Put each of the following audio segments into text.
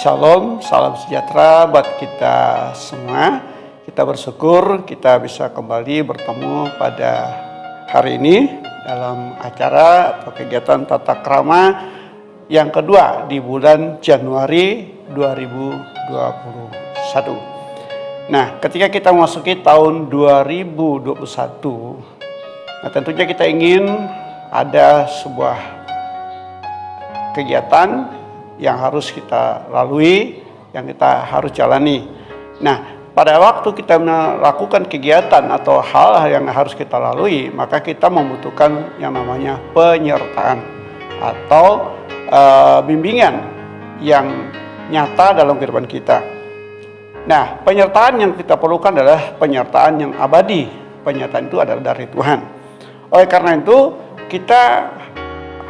Shalom, salam sejahtera buat kita semua. Kita bersyukur kita bisa kembali bertemu pada hari ini dalam acara atau kegiatan tata krama yang kedua di bulan Januari 2021. Nah, ketika kita memasuki tahun 2021, nah tentunya kita ingin ada sebuah kegiatan yang harus kita lalui, yang kita harus jalani. Nah, pada waktu kita melakukan kegiatan atau hal yang harus kita lalui, maka kita membutuhkan yang namanya penyertaan atau bimbingan yang nyata dalam kehidupan kita. Nah, penyertaan yang kita perlukan adalah penyertaan yang abadi. Penyertaan itu adalah dari Tuhan. Oleh karena itu, kita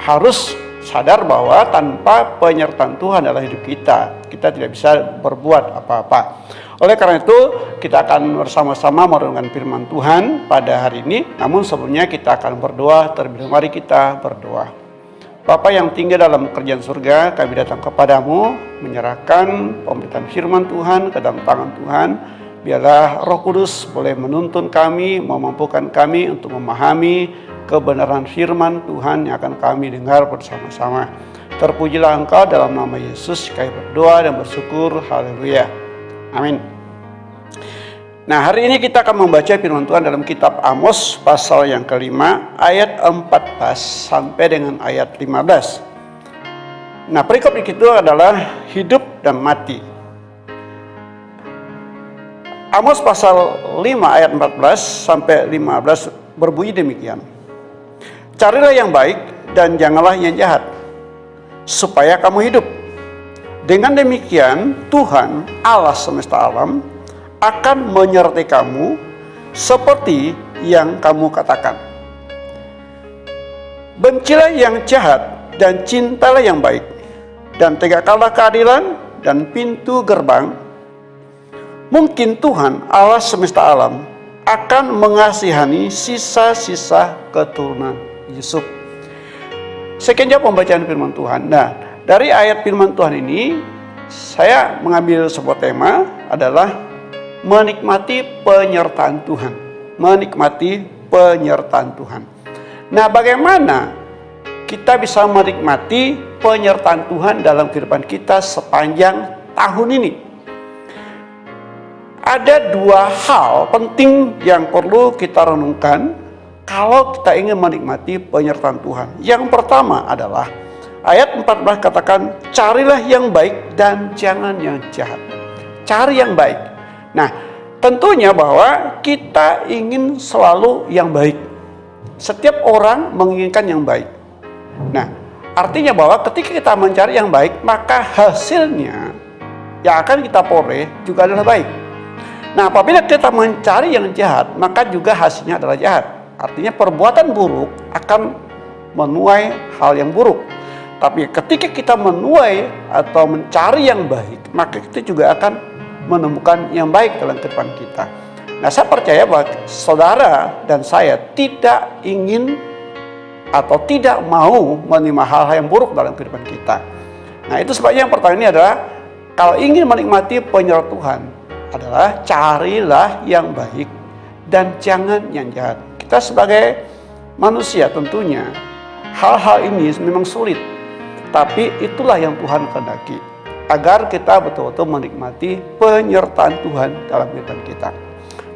harus sadar bahwa tanpa penyertaan Tuhan dalam hidup kita tidak bisa berbuat apa-apa. Oleh karena itu, kita akan bersama-sama merenungkan firman Tuhan pada hari ini. Namun sebelumnya kita akan berdoa. Terlebih dahulu mari kita berdoa. Bapa yang tinggi dalam kerajaan surga, kami datang kepadamu menyerahkan pemberitaan firman Tuhan ke dalam tangan Tuhan. Biarlah Roh Kudus boleh menuntun kami, memampukan kami untuk memahami kebenaran firman Tuhan yang akan kami dengar bersama-sama. Terpujilah Engkau dalam nama Yesus, kami berdoa dan bersyukur. Haleluya. Amin. Nah, hari ini kita akan membaca firman Tuhan dalam kitab Amos pasal yang kelima ayat 14 sampai dengan ayat 15. Nah, perikop itu adalah hidup dan mati. Amos pasal 5 ayat 14 sampai 15 berbunyi demikian. Carilah yang baik dan janganlah yang jahat, supaya kamu hidup. Dengan demikian, Tuhan Allah semesta alam akan menyertai kamu seperti yang kamu katakan. Bencilah yang jahat dan cintalah yang baik, dan tegakkanlah keadilan dan pintu gerbang. Mungkin Tuhan Allah semesta alam akan mengasihani sisa-sisa keturunan Yusuf. Sekian jawab pembacaan firman Tuhan. Nah, dari ayat firman Tuhan ini saya mengambil sebuah tema adalah menikmati penyertaan Tuhan. Menikmati penyertaan Tuhan. Nah, bagaimana kita bisa menikmati penyertaan Tuhan dalam kehidupan kita sepanjang tahun ini? Ada dua hal penting yang perlu kita renungkan kalau kita ingin menikmati penyertaan Tuhan. Yang pertama adalah ayat 14 katakan, carilah yang baik dan jangan yang jahat. Cari yang baik. Nah, tentunya bahwa kita ingin selalu yang baik. Setiap orang menginginkan yang baik. Nah, artinya bahwa ketika kita mencari yang baik, maka hasilnya yang akan kita peroleh juga adalah baik. Nah, apabila kita mencari yang jahat, maka juga hasilnya adalah jahat. Artinya perbuatan buruk akan menuai hal yang buruk. Tapi ketika kita menuai atau mencari yang baik, maka kita juga akan menemukan yang baik dalam kehidupan kita. Nah, saya percaya bahwa saudara dan saya tidak ingin atau tidak mau menerima hal-hal yang buruk dalam kehidupan kita. Nah, itu sebabnya yang pertama ini adalah kalau ingin menikmati penyertaan Tuhan adalah carilah yang baik dan jangan yang jahat. Kita sebagai manusia tentunya hal-hal ini memang sulit, tapi itulah yang Tuhan kehendaki agar kita betul-betul menikmati penyertaan Tuhan dalam kehidupan kita.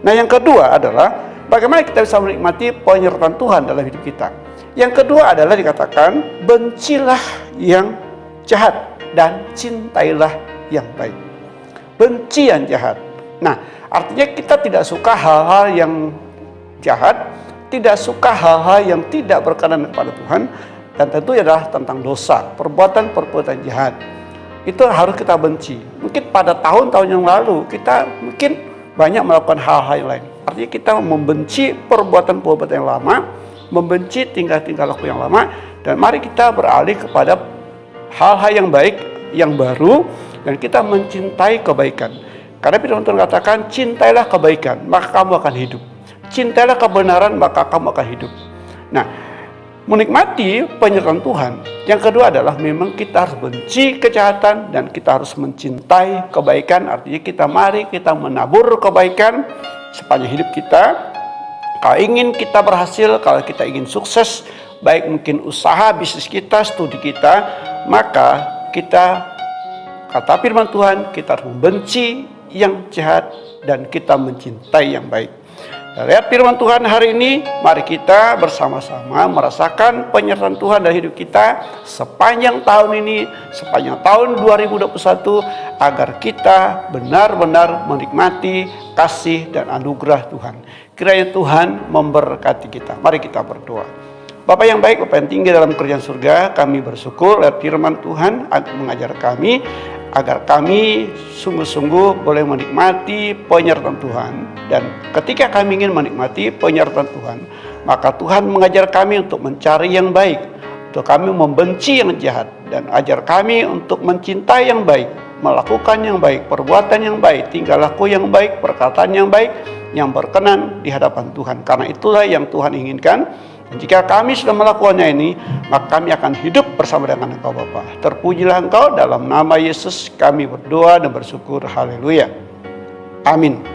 Nah, yang kedua adalah bagaimana kita bisa menikmati penyertaan Tuhan dalam hidup kita. Yang kedua adalah dikatakan bencilah yang jahat dan cintailah yang baik. Benci yang jahat. Nah, artinya kita tidak suka hal-hal yang jahat, tidak suka hal-hal yang tidak berkenan kepada Tuhan, dan tentu adalah tentang dosa, perbuatan-perbuatan jahat. Itu harus kita benci. Mungkin pada tahun-tahun yang lalu kita mungkin banyak melakukan hal-hal yang lain. Artinya kita membenci perbuatan-perbuatan yang lama, membenci tingkah-tingkah laku yang lama, dan mari kita beralih kepada hal-hal yang baik, yang baru, dan kita mencintai kebaikan. Karena firman Tuhan katakan, cintailah kebaikan, maka kamu akan hidup. Cintailah kebenaran, maka kamu akan hidup. Nah, menikmati penyertaan Tuhan. Yang kedua adalah memang kita harus benci kejahatan dan kita harus mencintai kebaikan. Artinya mari kita menabur kebaikan sepanjang hidup kita. Kalau ingin kita berhasil, kalau kita ingin sukses, baik mungkin usaha, bisnis kita, studi kita, maka kita, kata firman Tuhan, kita harus membenci yang jahat dan kita mencintai yang baik. Lihat firman Tuhan hari ini, mari kita bersama-sama merasakan penyertaan Tuhan dalam hidup kita sepanjang tahun ini, sepanjang tahun 2021, agar kita benar-benar menikmati kasih dan anugerah Tuhan. Kiranya Tuhan memberkati kita. Mari kita berdoa. Bapa yang baik, Bapa yang tinggi dalam kerajaan surga, kami bersyukur lihat firman Tuhan mengajar kami, agar kami sungguh-sungguh boleh menikmati penyertaan Tuhan. Dan ketika kami ingin menikmati penyertaan Tuhan, maka Tuhan mengajar kami untuk mencari yang baik, untuk kami membenci yang jahat, dan ajar kami untuk mencintai yang baik, melakukan yang baik, perbuatan yang baik, tingkah laku yang baik, perkataan yang baik, yang berkenan di hadapan Tuhan. Karena itulah yang Tuhan inginkan. Dan jika kami sudah melakukannya ini, maka kami akan hidup bersama dengan Engkau Bapa. Terpujilah Engkau, dalam nama Yesus kami berdoa dan bersyukur. Haleluya. Amin.